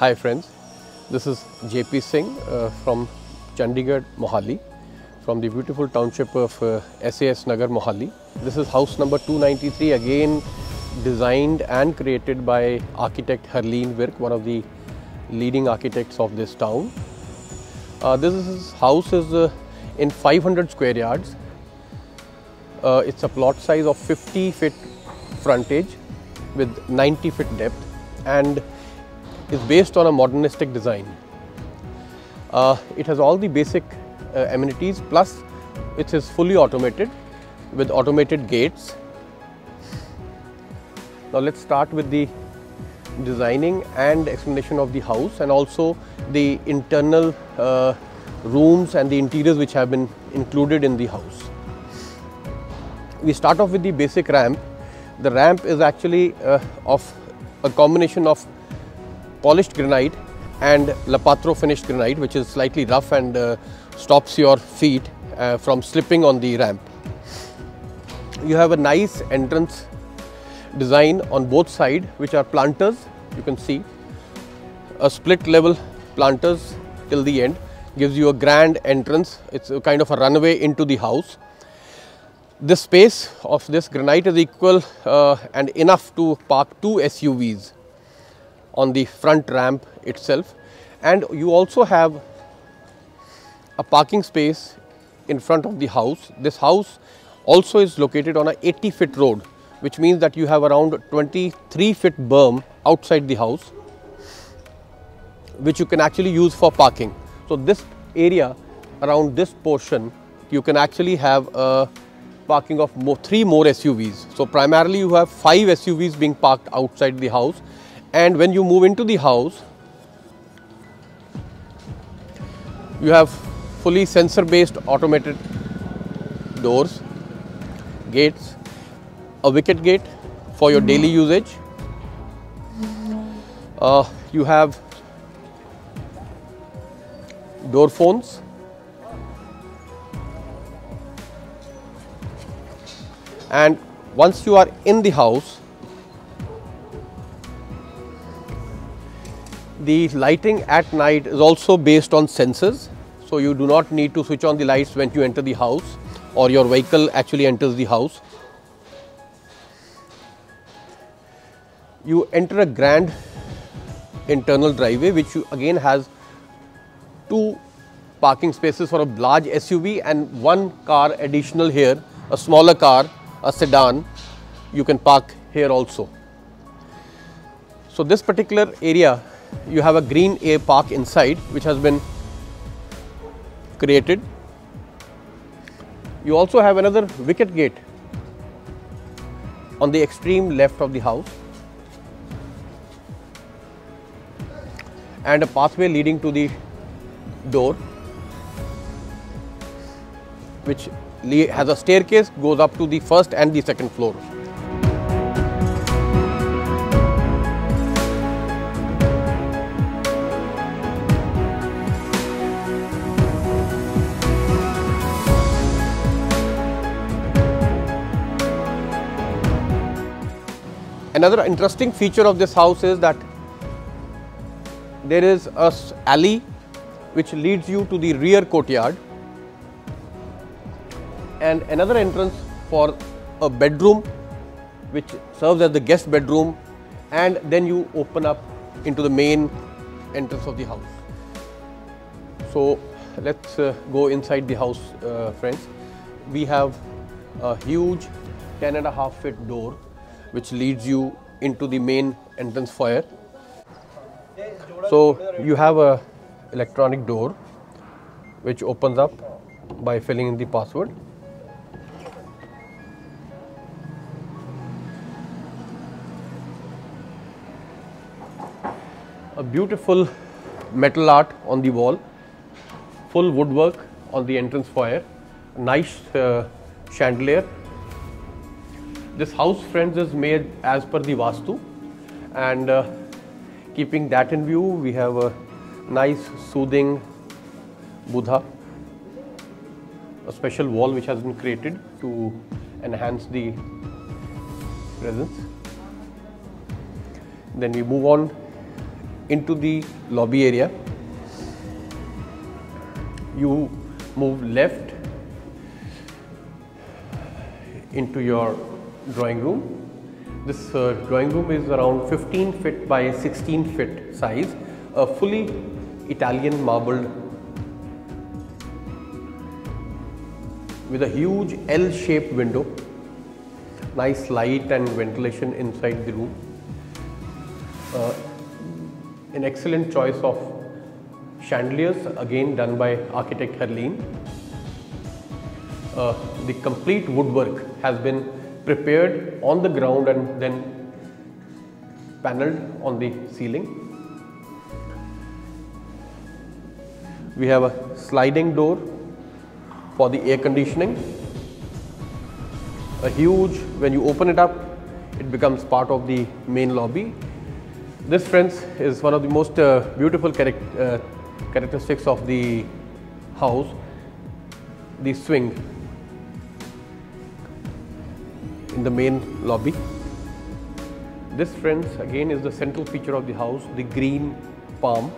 Hi friends, this is JP Singh from Chandigarh, Mohali, from the beautiful township of SAS Nagar, Mohali. This is house number 293, again designed and created by architect Harleen Virk, one of the leading architects of this town. This house is in 500 square yards. It's a plot size of 50 feet frontage with 90 feet depth and is based on a modernistic design. It has all the basic amenities, plus it is fully automated with automated gates. Now let's start with the designing and explanation of the house, and also the internal rooms and the interiors which have been included in the house. We start off with the basic ramp. The ramp is actually of a combination of polished granite and Lapatro finished granite, which is slightly rough and stops your feet from slipping on the ramp. You have a nice entrance design on both sides, which are planters. You can see a split level planters till the end, gives you a grand entrance. It's a kind of a runway into the house. The space of this granite is equal and enough to park 2 SUVs on the front ramp itself, and you also have a parking space in front of the house. This house also is located on a 80 feet road, which means that you have around 23 feet berm outside the house, which you can actually use for parking. So this area around this portion, you can actually have a parking of 3 more SUVs. So primarily you have 5 SUVs being parked outside the house, and when you move into the house, you have fully sensor based automated doors, gates, a wicket gate for your daily usage. You have door phones, and once you are in the house, the lighting at night is also based on sensors, so you do not need to switch on the lights when you enter the house or your vehicle actually enters the house. You enter a grand internal driveway, which again has 2 parking spaces for a large SUV and 1 car additional here, a smaller car, a sedan, you can park here also. So this particular area, you have a green air park inside, which has been created. You also have another wicket gate on the extreme left of the house, and a pathway leading to the door, which has a staircase, goes up to the first and the second floor. Another interesting feature of this house is that there is a alley which leads you to the rear courtyard, and another entrance for a bedroom which serves as the guest bedroom, and then you open up into the main entrance of the house. So let's go inside the house, friends. We have a huge 10.5 feet door which leads you into the main entrance foyer. So you have a electronic door which opens up by filling in the password. A beautiful metal art on the wall, full woodwork on the entrance foyer, nice chandelier. This house, friends, is made as per the Vastu, and keeping that in view, we have a nice soothing Buddha, a special wall which has been created to enhance the presence. Then we move on into the lobby area. You move left into your drawing room. This drawing room is around 15 feet by 16 feet size, a fully Italian marbled with a huge L-shaped window, nice light and ventilation inside the room. An excellent choice of chandeliers, again done by architect Herleen. The complete woodwork has been prepared on the ground and then panelled on the ceiling. We have a sliding door for the air conditioning. A huge, when you open it up, it becomes part of the main lobby. This, friends, is one of the most beautiful characteristics of the house, the swing in the main lobby. This, friends, again is the central feature of the house, the green palm.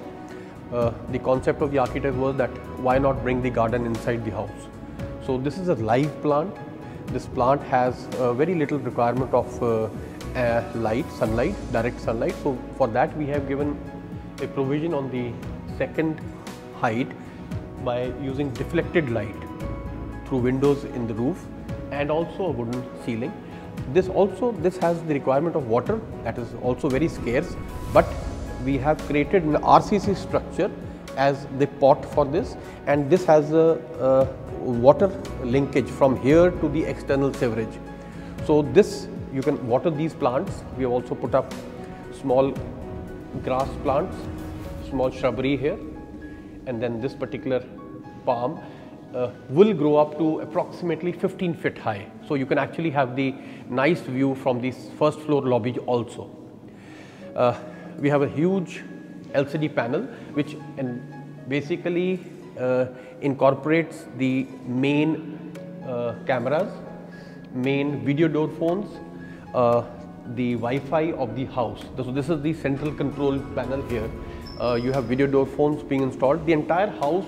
The concept of the architect was that why not bring the garden inside the house. So this is a live plant. This plant has very little requirement of sunlight, direct sunlight. So for that we have given a provision on the second height by using deflected light through windows in the roof and also a wooden ceiling. This has the requirement of water, that is also very scarce, but we have created an RCC structure as the pot for this, and this has a water linkage from here to the external sewerage. So this, you can water these plants. We have also put up small grass plants, small shrubbery here, and then this particular palm will grow up to approximately 15 feet high. So you can actually have the nice view from the first floor lobby also. We have a huge LCD panel which basically incorporates the main cameras, main video door phones, the Wi-Fi of the house. So this is the central control panel here. You have video door phones being installed. The entire house,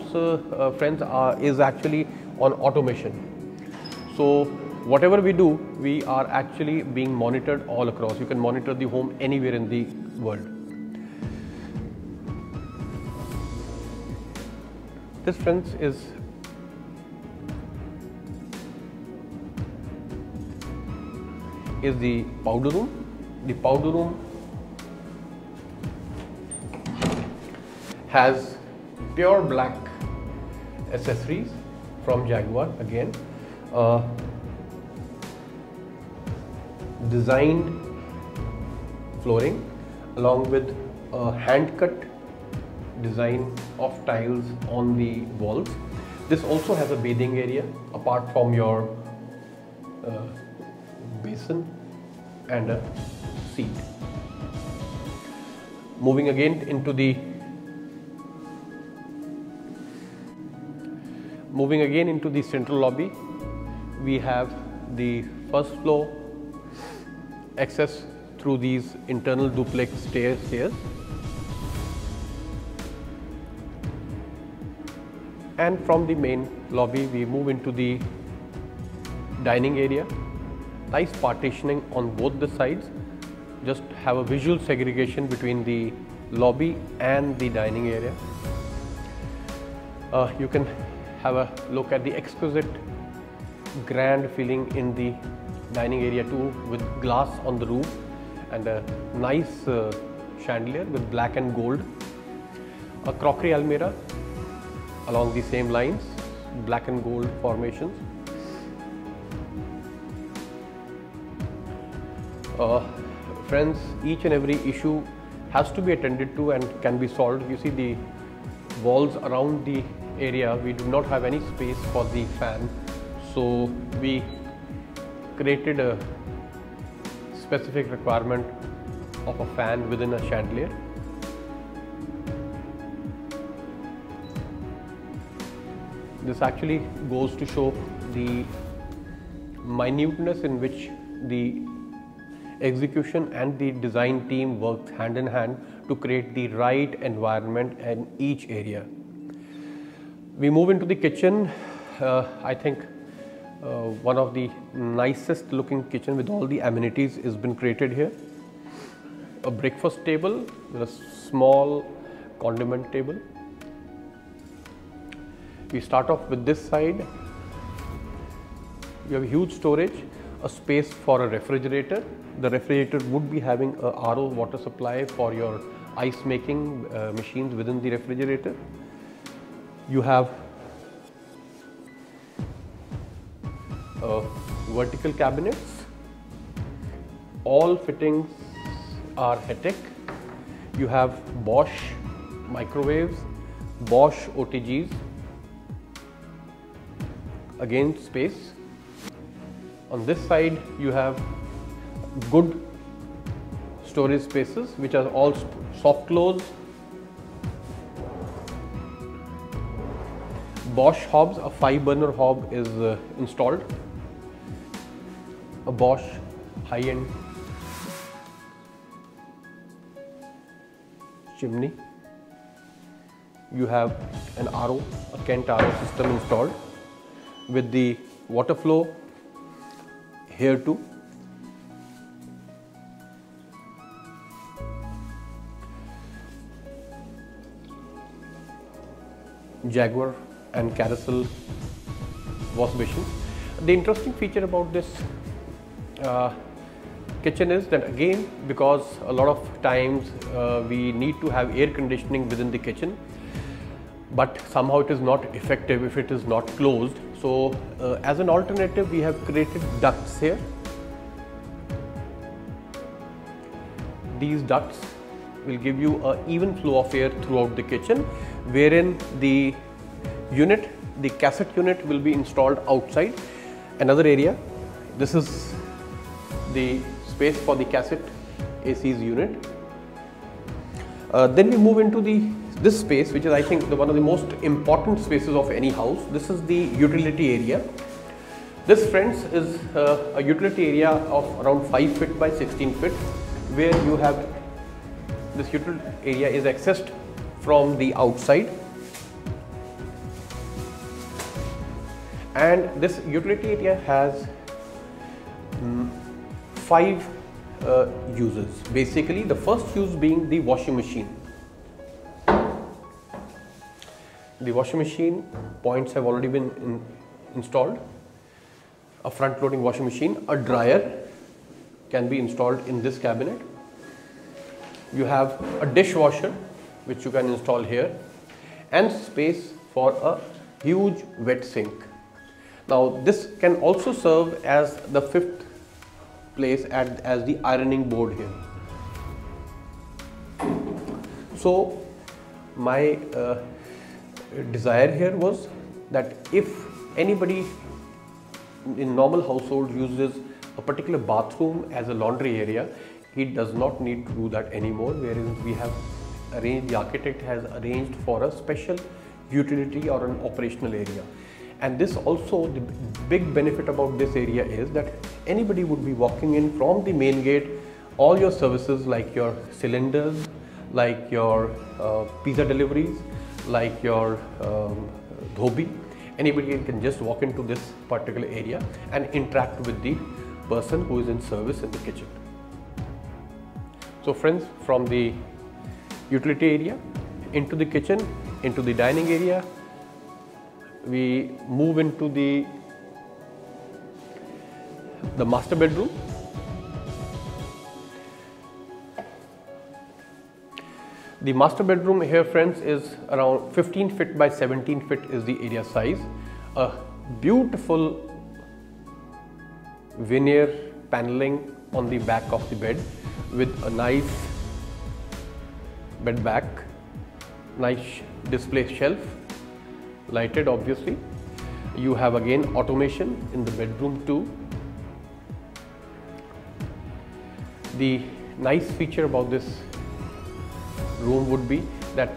friends, is actually on automation. So whatever we do, we are actually being monitored all across. You can monitor the home anywhere in the world. This, friends, is the powder room. The powder room has pure black accessories from Jaguar again, designed flooring along with a hand cut design of tiles on the walls. This also has a bathing area apart from your basin and a seat. Moving again into the central lobby, we have the first floor access through these internal duplex stairs. And from the main lobby, we move into the dining area. Nice partitioning on both the sides. Just have a visual segregation between the lobby and the dining area. You can have a look at the exquisite grand feeling in the dining area too, with glass on the roof and a nice chandelier with black and gold. A crockery almirah along the same lines, black and gold formations. Friends, each and every issue has to be attended to and can be solved. You see the walls around the area, we do not have any space for the fan, so we created a specific requirement of a fan within a chandelier. This actually goes to show the minuteness in which the execution and the design team worked hand in hand to create the right environment in each area. We move into the kitchen. I think one of the nicest looking kitchen with all the amenities has been created here. A breakfast table with a small condiment table. We start off with this side. You have a huge storage, a space for a refrigerator. The refrigerator would be having a RO water supply for your ice making machines within the refrigerator. You have vertical cabinets. All fittings are HETEC. You have Bosch microwaves, Bosch OTGs. Again, space. On this side you have good storage spaces which are all soft close. Bosch hobs, a 5-burner hob is installed. A Bosch high-end chimney. You have an RO, a Kent RO system installed with the water flow here too. Jaguar and Carousel wash basin. The interesting feature about this kitchen is that, again, because a lot of times we need to have air conditioning within the kitchen, but somehow it is not effective if it is not closed. So as an alternative, we have created ducts here. These ducts will give you an even flow of air throughout the kitchen, wherein the unit, the cassette unit, will be installed outside. Another area, this is the space for the cassette AC's unit. Then we move into this space, which is, I think, one of the most important spaces of any house. This is the utility area. This, friends, is a utility area of around 5 feet by 16 feet, where you have this utility area is accessed from the outside. And this utility area has 5 uses. Basically, the first use being the washing machine. The washing machine points have already been installed. A front loading washing machine. A dryer can be installed in this cabinet. You have a dishwasher which you can install here, and space for a huge wet sink. Now this can also serve as the 5th place as the ironing board here. So my desire here was that if anybody in normal household uses a particular bathroom as a laundry area, he does not need to do that anymore, whereas we have arranged, the architect has arranged for a special utility or an operational area. And this also, the big benefit about this area is that anybody would be walking in from the main gate. All your services like your cylinders, like your pizza deliveries, like your dhobi, anybody can just walk into this particular area and interact with the person who is in service in the kitchen. So friends, from the utility area into the kitchen, into the dining area, we move into the master bedroom. The master bedroom here, friends, is around 15 feet by 17 feet is the area size. A beautiful veneer paneling on the back of the bed with a nice bed back, nice display shelf, lighted obviously. You have again automation in the bedroom too. The nice feature about this room would be that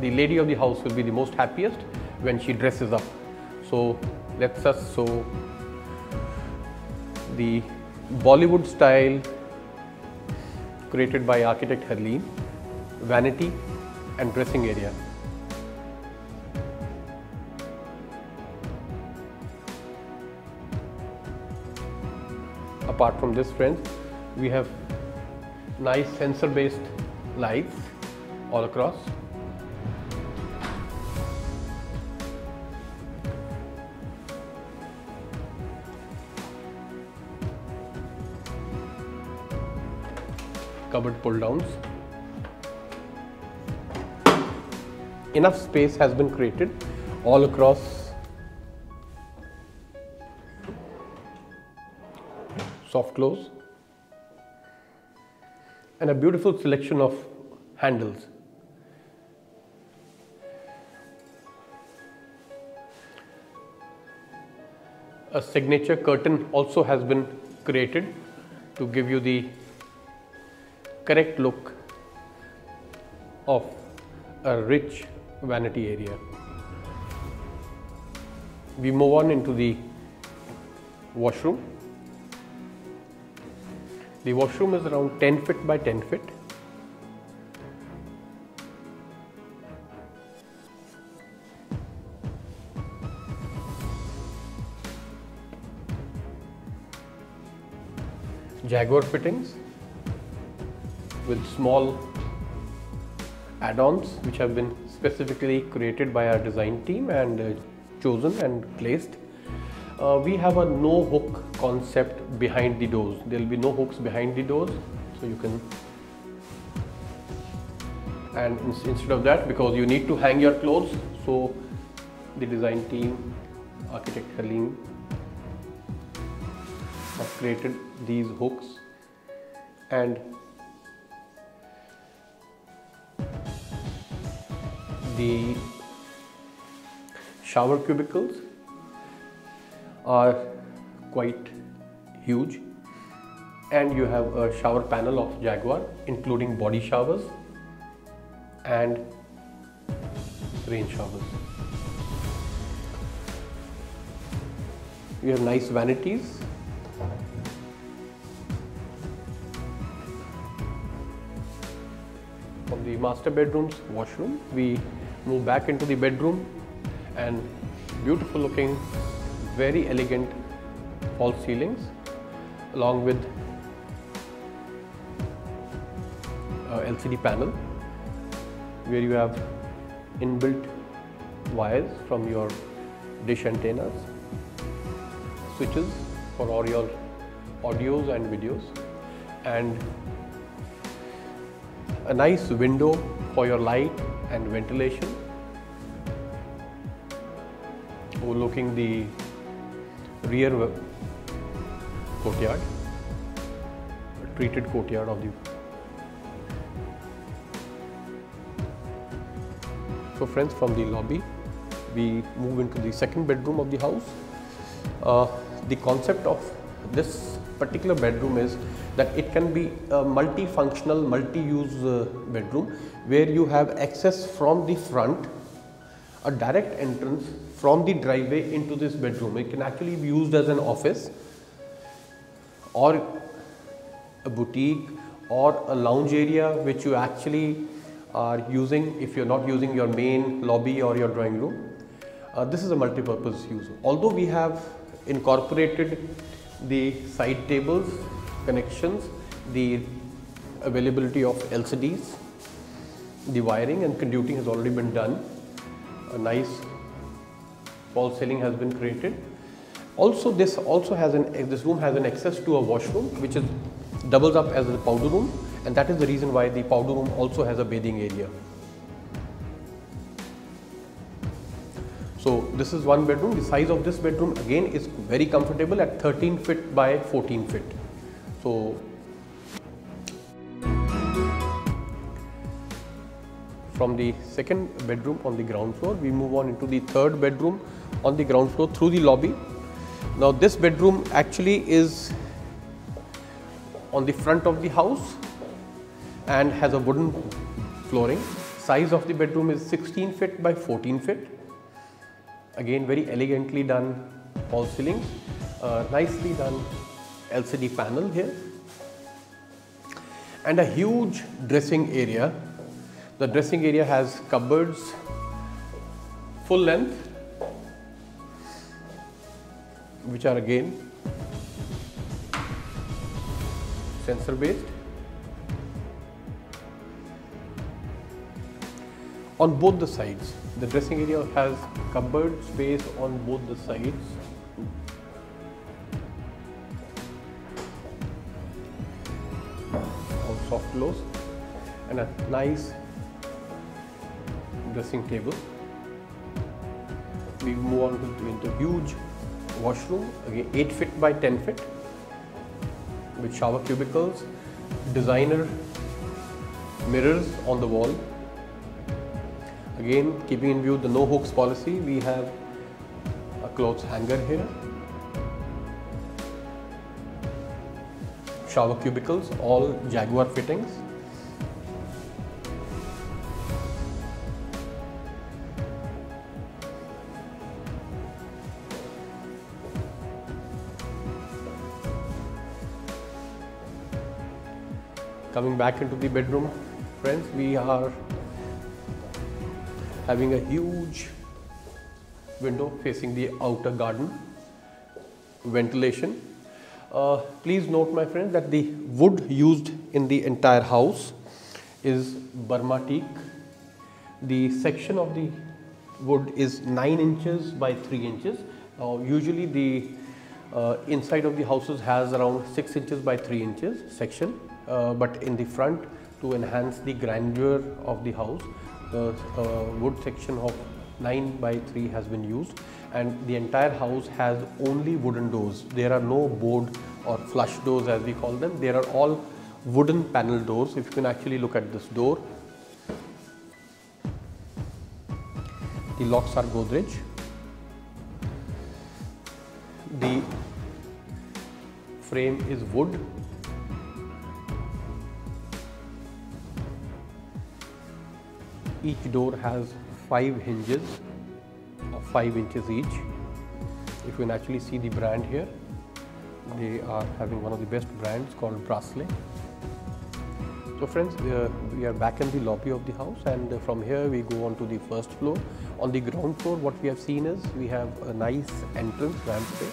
the lady of the house will be the most happiest when she dresses up. So let's us show the Bollywood style created by architect Harleen. vanity and dressing area. Apart from this, friends, we have nice sensor based lights all across. Cupboard pull downs. Enough space has been created all across. Soft close and a beautiful selection of handles. A signature curtain also has been created to give you the correct look of a rich vanity area. We move on into the washroom. The washroom is around 10 feet by 10 feet. Jaguar fittings with small add-ons which have been specifically created by our design team and chosen and placed. We have a no hook concept behind the doors. There will be no hooks behind the doors, so you can, and instead of that, because you need to hang your clothes, so the design team, architect Halim, have created these hooks. And the shower cubicles are quite huge, and you have a shower panel of Jaguar including body showers and rain showers. You have nice vanities. From the master bedroom's washroom, we move back into the bedroom, and beautiful looking, very elegant false ceilings along with LCD panel where you have inbuilt wires from your dish antennas, switches for all your audios and videos, and a nice window for your light and ventilation overlooking the rear courtyard, a treated courtyard of the. So friends, from the lobby we move into the second bedroom of the house. The concept of this particular bedroom is that it can be a multifunctional, multi-use bedroom where you have access from the front, a direct entrance from the driveway into this bedroom. It can actually be used as an office or a boutique or a lounge area which you actually are using if you're not using your main lobby or your drawing room. This is a multi-purpose use. Although we have incorporated the side tables, connections, the availability of LCDs, the wiring and conduiting has already been done. A nice false ceiling has been created. Also, this room has an access to a washroom which doubles up as a powder room, and that is the reason why the powder room also has a bathing area. So this is one bedroom. The size of this bedroom again is very comfortable at 13 feet by 14 feet. So from the second bedroom on the ground floor, we move on into the third bedroom on the ground floor through the lobby. Now this bedroom actually is on the front of the house and has a wooden flooring. Size of the bedroom is 16 feet by 14 feet. Again, very elegantly done false ceilings, nicely done LCD panel here, and a huge dressing area The dressing area has cupboards, full length, which are again sensor based. On both the sides, the dressing area has cupboard space on both the sides. All soft close and a nice dressing table. We move on into huge washroom, again 8 feet by 10 feet with shower cubicles, designer mirrors on the wall. Again, keeping in view the no hooks policy, we have a clothes hanger here, shower cubicles, all Jaguar fittings. Coming back into the bedroom, friends, we are having a huge window facing the outer garden, ventilation. Please note, my friends, that the wood used in the entire house is Burma teak. The section of the wood is 9 inches by 3 inches. Usually the inside of the houses has around 6 inches by 3 inches section, but in the front, to enhance the grandeur of the house, the wood section of 9 by 3 has been used, and the entire house has only wooden doors. There are no board or flush doors as we call them. There are all wooden panel doors. If you can actually look at this door, the locks are Godrej. The frame is wood. Each door has 5 hinges of 5 inches each. If you can actually see the brand here, they are having one of the best brands called Bracelet. So friends, we are back in the lobby of the house, and from here we go on to the first floor. On the ground floor, what we have seen is we have a nice entrance rampway.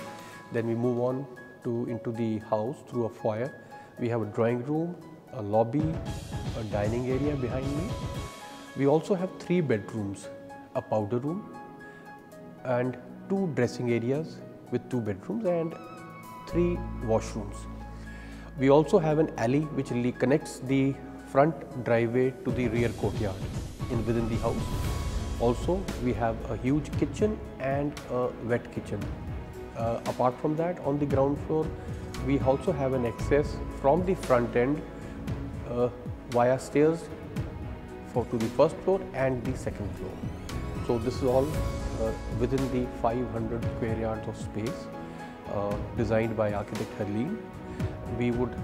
Then we move on into the house through a foyer. We have a drawing room, a lobby, a dining area behind me. We also have 3 bedrooms, a powder room and 2 dressing areas with 2 bedrooms and 3 washrooms. We also have an alley which really connects the front driveway to the rear courtyard within the house. Also, we have a huge kitchen and a wet kitchen. Apart from that, on the ground floor, we also have an access from the front end via stairs to the first floor and the second floor. So this is all within the 500 square yards of space designed by architect Harleen. We would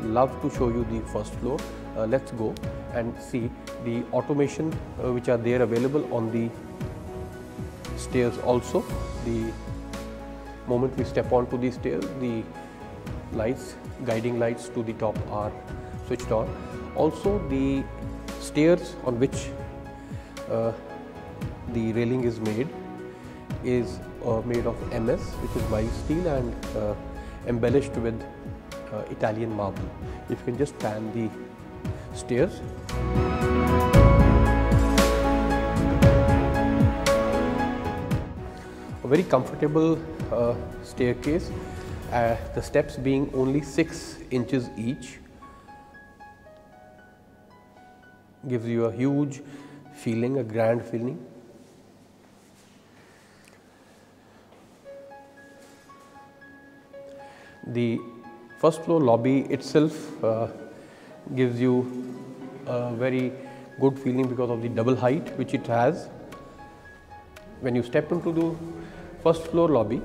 love to show you the first floor. Let's go and see the automation which are there available on the stairs also. The moment we step onto the stairs, the lights, guiding lights to the top are switched on. Also, the stairs on which the railing is made of MS, which is mild steel, and embellished with Italian marble. If you can just pan the stairs. A very comfortable staircase, the steps being only 6 inches each. Gives you a huge feeling, a grand feeling. The first floor lobby itself gives you a very good feeling because of the double height which it has. When you step into the first floor lobby,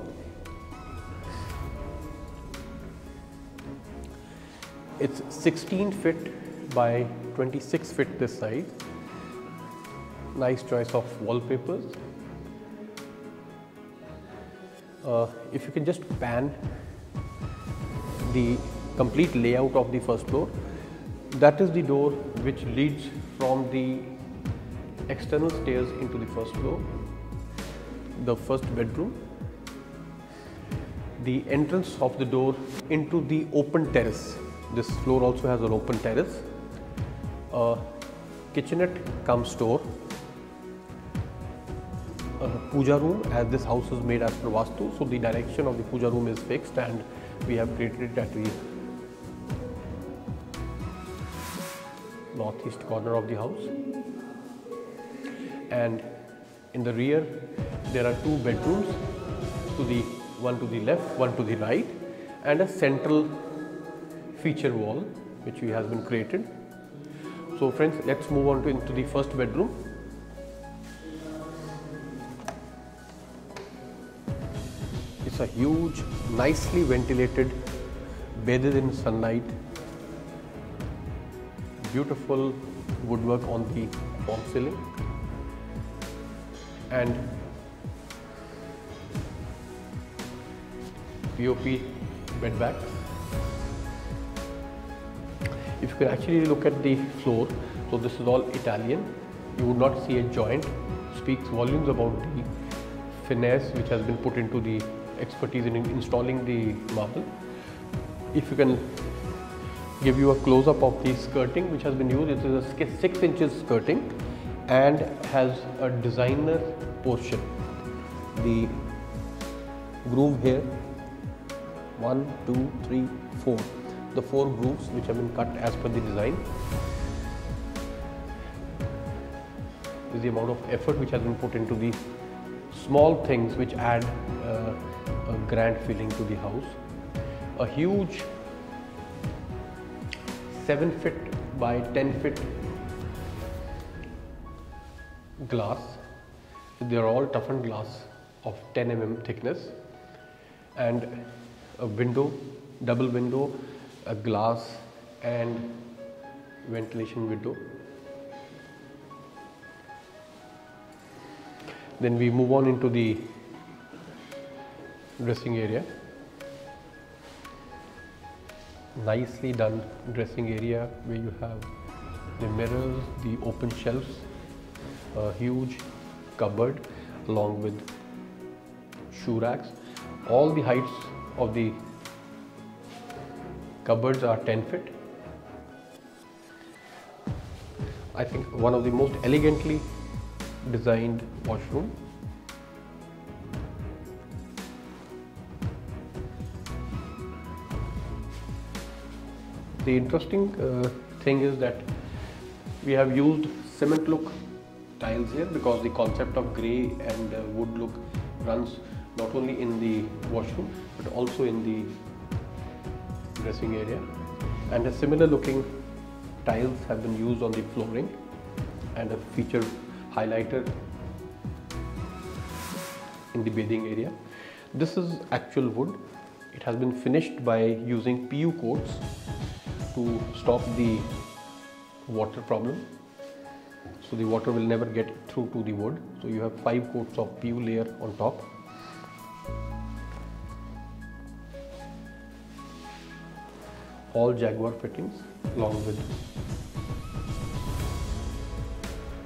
it's 16 feet by 26 feet this side. Nice choice of wallpapers. If you can just pan the complete layout of the first floor, That is the door which leads from the external stairs into the first floor, the first bedroom. The entrance of the door into the open terrace. This floor also has an open terrace. A kitchenette cum store. A puja room, as this house is made as per Vastu, so the direction of the puja room is fixed and we have created it at the northeast corner of the house. And in the rear there are two bedrooms, one to the left, one to the right, and a central feature wall which has been created. So friends, let's move on into the first bedroom. It's a huge, nicely ventilated, bathed in sunlight, beautiful woodwork on the false ceiling, and POP bed back. If you can actually look at the floor, so this is all Italian. You would not see a joint. Speaks volumes about the finesse which has been put into the expertise in installing the marble. If you can give you a close-up of the skirting which has been used, it is a 6 inches skirting and has a designer portion. The groove here, 1, 2, 3, 4. The 4 grooves which have been cut as per the design. This is the amount of effort which has been put into the small things which add a grand feeling to the house. A huge 7 feet by 10 feet glass. They are all toughened glass of 10 mm thickness, and a window, double window, a glass and ventilation window. Then we move on into the dressing area. Nicely done dressing area where you have the mirrors, the open shelves, a huge cupboard along with shoe racks. All the heights of the cupboards are 10 feet. I think one of the most elegantly designed washroom. The interesting thing is that we have used cement look tiles here because the concept of grey and wood look runs not only in the washroom but also in the dressing area, and a similar looking tiles have been used on the flooring and a feature highlighter in the bathing area. This is actual wood. It has been finished by using PU coats to stop the water problem, so the water will never get through to the wood. So you have 5 coats of PU layer on top. All Jaguar fittings along with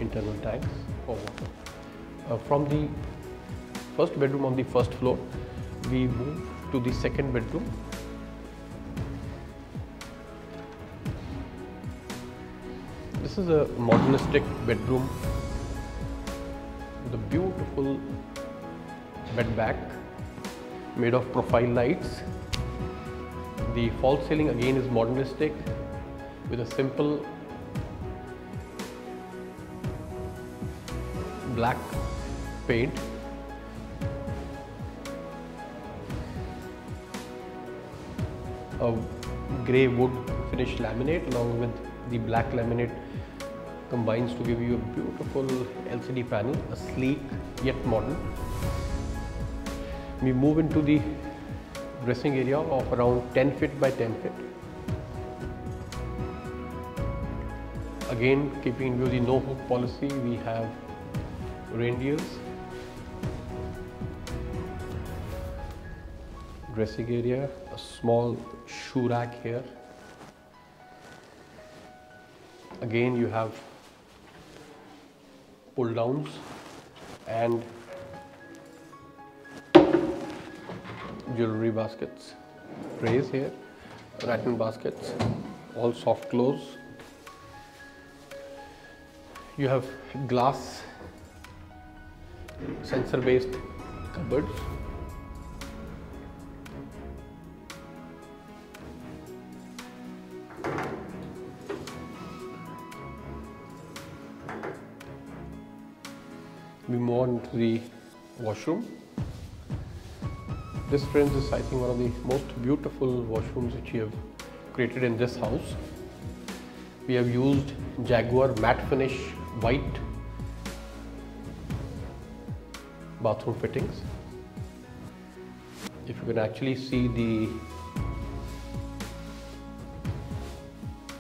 internal tanks for water. From the first bedroom on the first floor, we move to the second bedroom. This is a modernistic bedroom with a beautiful bed back made of profile lights. The false ceiling again is modernistic with a simple black paint. A grey wood finish laminate along with the black laminate combines to give you a beautiful LCD panel, a sleek yet modern. We move into the dressing area of around 10 feet by 10 feet. Again, keeping in view the no hook policy, we have reindeers, dressing area, a small shoe rack here, Again, you have pull downs and jewelry baskets, trays here, rattan baskets, all soft close. You have glass sensor based cupboards. We move on to the washroom. This, friends, is I think one of the most beautiful washrooms which we have created in this house. We have used Jaguar matte finish white bathroom fittings. If you can actually see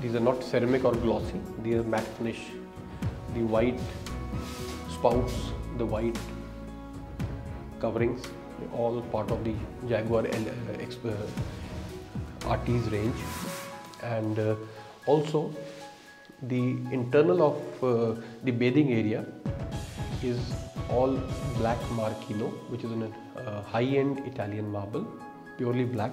these are not ceramic or glossy, these are matte finish. The white spouts, the white coverings, all part of the Jaguar RT's range. And also the internal of the bathing area is all black Marquino, which is a high-end Italian marble, purely black.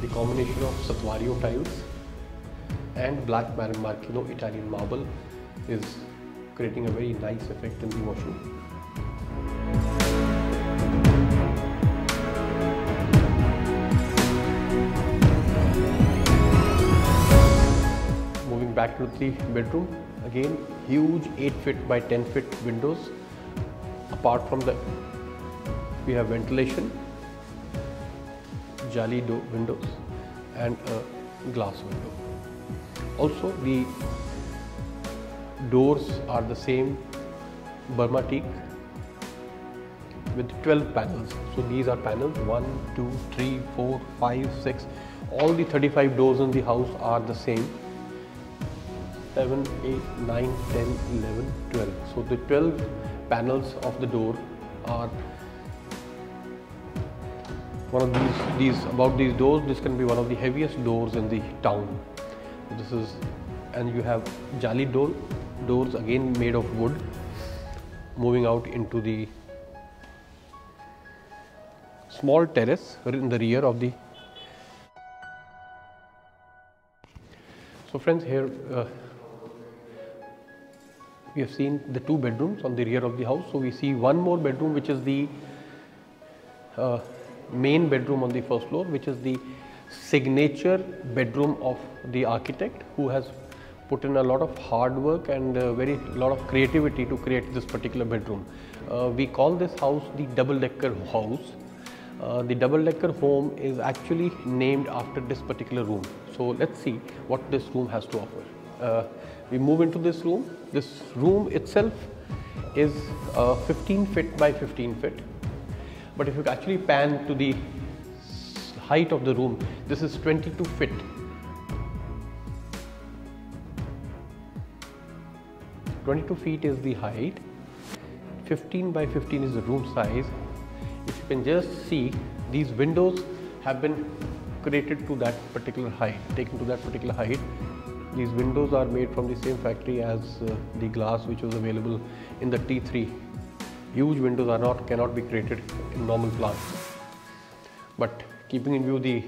The combination of Satvario tiles and black Marquino Italian marble is creating a very nice effect in the washroom. Moving back to the bedroom, again huge 8 feet by 10 feet windows. Apart from that, we have ventilation, jali windows and a glass window. Also, the doors are the same Burma teak with 12 panels. So these are panels 1, 2, 3, 4, 5, 6. All the 35 doors in the house are the same. 7, 8, 9, 10, 11, 12. So the 12 panels of the door are one of these doors. This can be one of the heaviest doors in the town. This is, and you have jali doors again made of wood, moving out into the small terrace in the rear of the. So friends, here we have seen the 2 bedrooms on the rear of the house. So we see one more bedroom, which is the main bedroom on the first floor, which is the signature bedroom of the architect, who has put in a lot of hard work and lot of creativity to create this particular bedroom. We call this house the double-decker house. The double-decker home is actually named after this particular room. So let's see what this room has to offer. We move into this room. This room itself is 15 feet by 15 feet. But if you actually pan to the height of the room, this is 22 feet. 22 feet is the height, 15 by 15 is the room size. If you can just see, these windows have been created to that particular height, taken to that particular height. These windows are made from the same factory as the glass which was available in the T3. Huge windows cannot be created in normal plants. But keeping in view the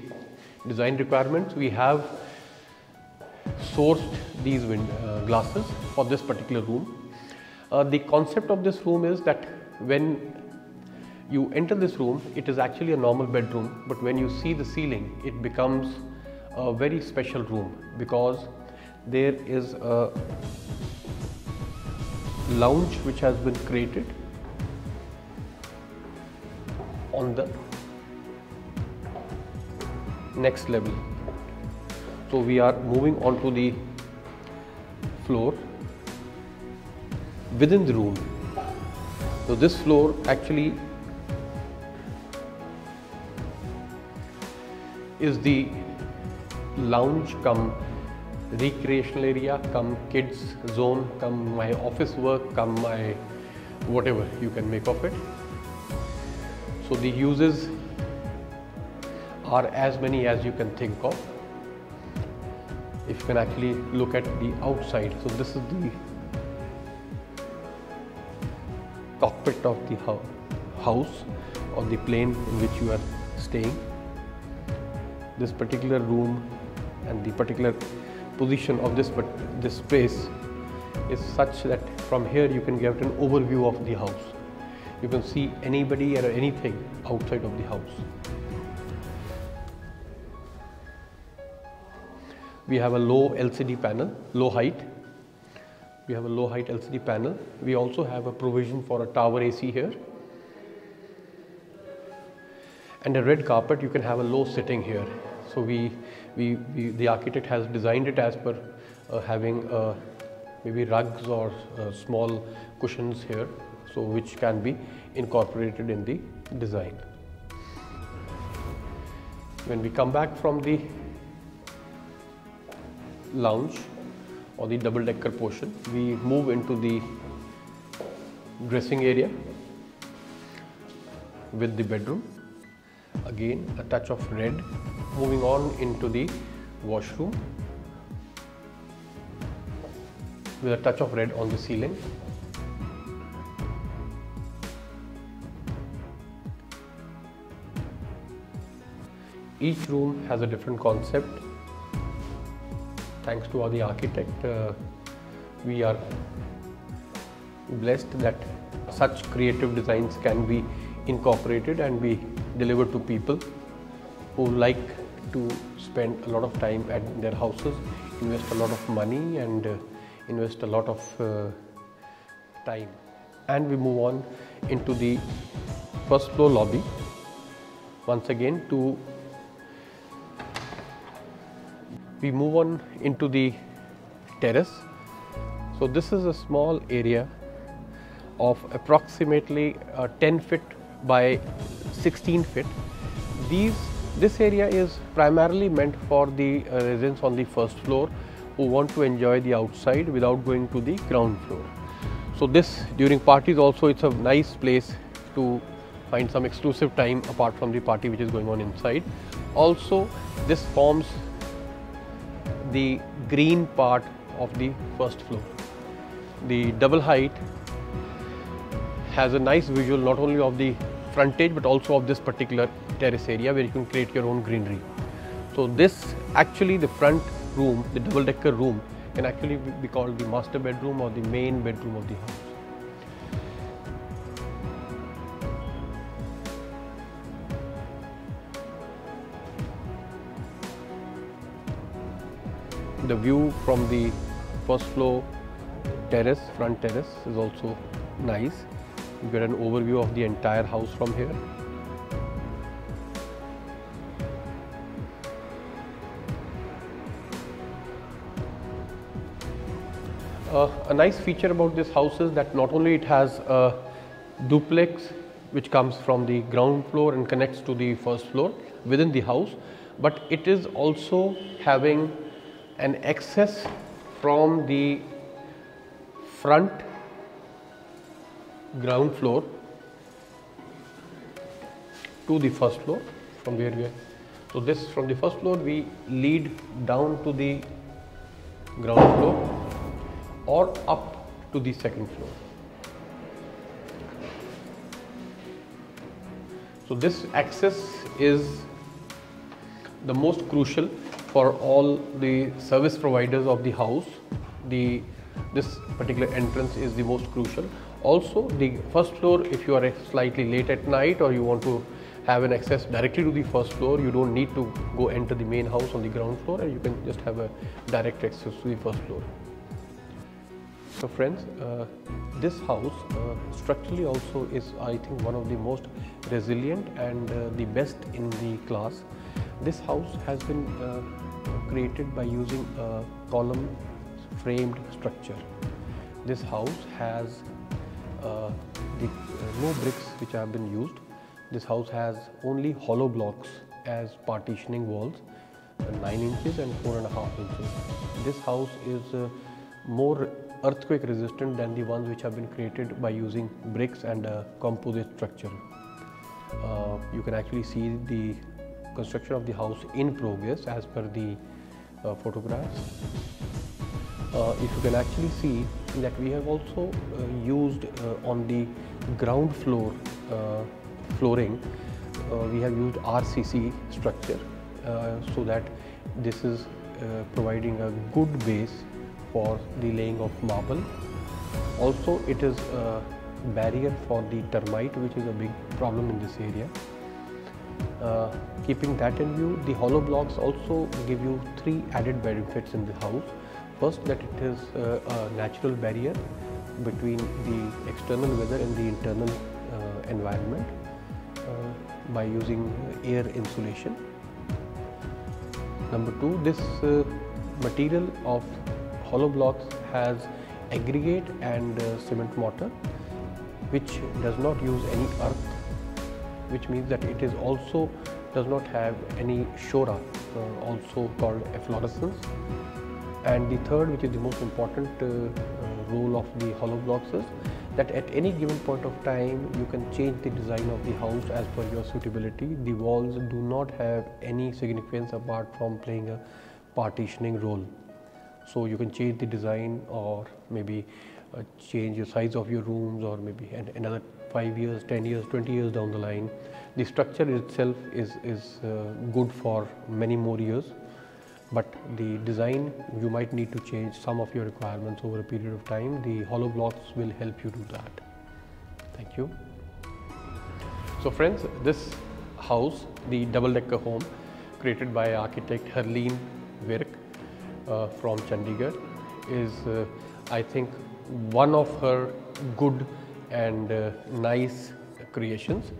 design requirements, we have sourced these glasses for this particular room. The concept of this room is that when you enter this room, it is actually a normal bedroom, but when you see the ceiling, it becomes a very special room, because there is a lounge which has been created on the next level. So we are moving on to the floor within the room. So this floor actually is the lounge cum recreational area, come kids zone, come my office work, come my whatever you can make of it. So the uses are as many as you can think of. If you can actually look at the outside, so this is the cockpit of the house or the plane in which you are staying. This particular room and the particular position of this space is such that from here you can get an overview of the house. You can see anybody or anything outside of the house. We have a low LCD panel, low height. We have a low height LCD panel. We also have a provision for a tower AC here. And a red carpet, you can have a low sitting here. So the architect has designed it as per having maybe rugs or small cushions here, so which can be incorporated in the design. When we come back from the lounge or the double-decker portion, we move into the dressing area with the bedroom. Again, a touch of red. Moving on into the washroom with a touch of red on the ceiling. Each room has a different concept. Thanks to the architect, we are blessed that such creative designs can be incorporated and be delivered to people who like to spend a lot of time at their houses, invest a lot of money and invest a lot of time. And we move on into the first floor lobby. Once again, we move on into the terrace. So this is a small area of approximately 10 feet by 16 feet. This area is primarily meant for the residents on the first floor who want to enjoy the outside without going to the ground floor. So this, during parties also, it's a nice place to find some exclusive time apart from the party which is going on inside. Also, this forms the green part of the first floor. The double height has a nice visual not only of the frontage but also of this particular terrace area where you can create your own greenery. So this actually, the front room, the double decker room, can actually be called the master bedroom or the main bedroom of the house. The view from the first floor terrace, front terrace, is also nice. You get an overview of the entire house from here. A nice feature about this house is that not only it has a duplex which comes from the ground floor and connects to the first floor within the house, but it is also having an access from the front ground floor to the first floor from where we are. So this, from the first floor we lead down to the ground floor or up to the second floor. So this access is the most crucial for all the service providers of the house. This particular entrance is the most crucial. Also, the first floor, if you are slightly late at night or you want to have an access directly to the first floor, you don't need to go enter the main house on the ground floor, and you can just have a direct access to the first floor. So friends, this house structurally also is, I think, one of the most resilient and the best in the class. This house has been created by using a column framed structure. This house has no bricks which have been used. This house has only hollow blocks as partitioning walls, 9 inches and 4.5 inches. This house is more earthquake resistant than the ones which have been created by using bricks and a composite structure. You can actually see the construction of the house in progress as per the photographs. If you can actually see that we have also used on the ground floor flooring, we have used RCC structure so that this is providing a good base for the laying of marble. Also, it is a barrier for the termite, which is a big problem in this area. Keeping that in view, the hollow blocks also give you 3 added benefits in the house. First, that it is a natural barrier between the external weather and the internal environment by using air insulation. Number 2, this material of hollow blocks has aggregate and cement mortar, which does not use any earth, which means that it is also does not have any shora, also called efflorescence. And the third, which is the most important role of the hollow blocks, is that at any given point of time you can change the design of the house as per your suitability. The walls do not have any significance apart from playing a partitioning role. So you can change the design, or maybe change the size of your rooms, or maybe another 5 years, 10 years, 20 years down the line. The structure itself is good for many more years, but the design, you might need to change some of your requirements over a period of time. The hollow blocks will help you do that. Thank you. So friends, this house, the double-decker home created by architect Harleen Virk from Chandigarh, is I think one of her good and nice creations.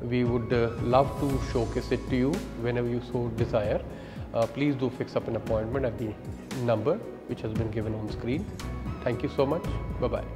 We would love to showcase it to you whenever you so desire. Please do fix up an appointment at the number which has been given on screen. Thank you so much. Bye-bye.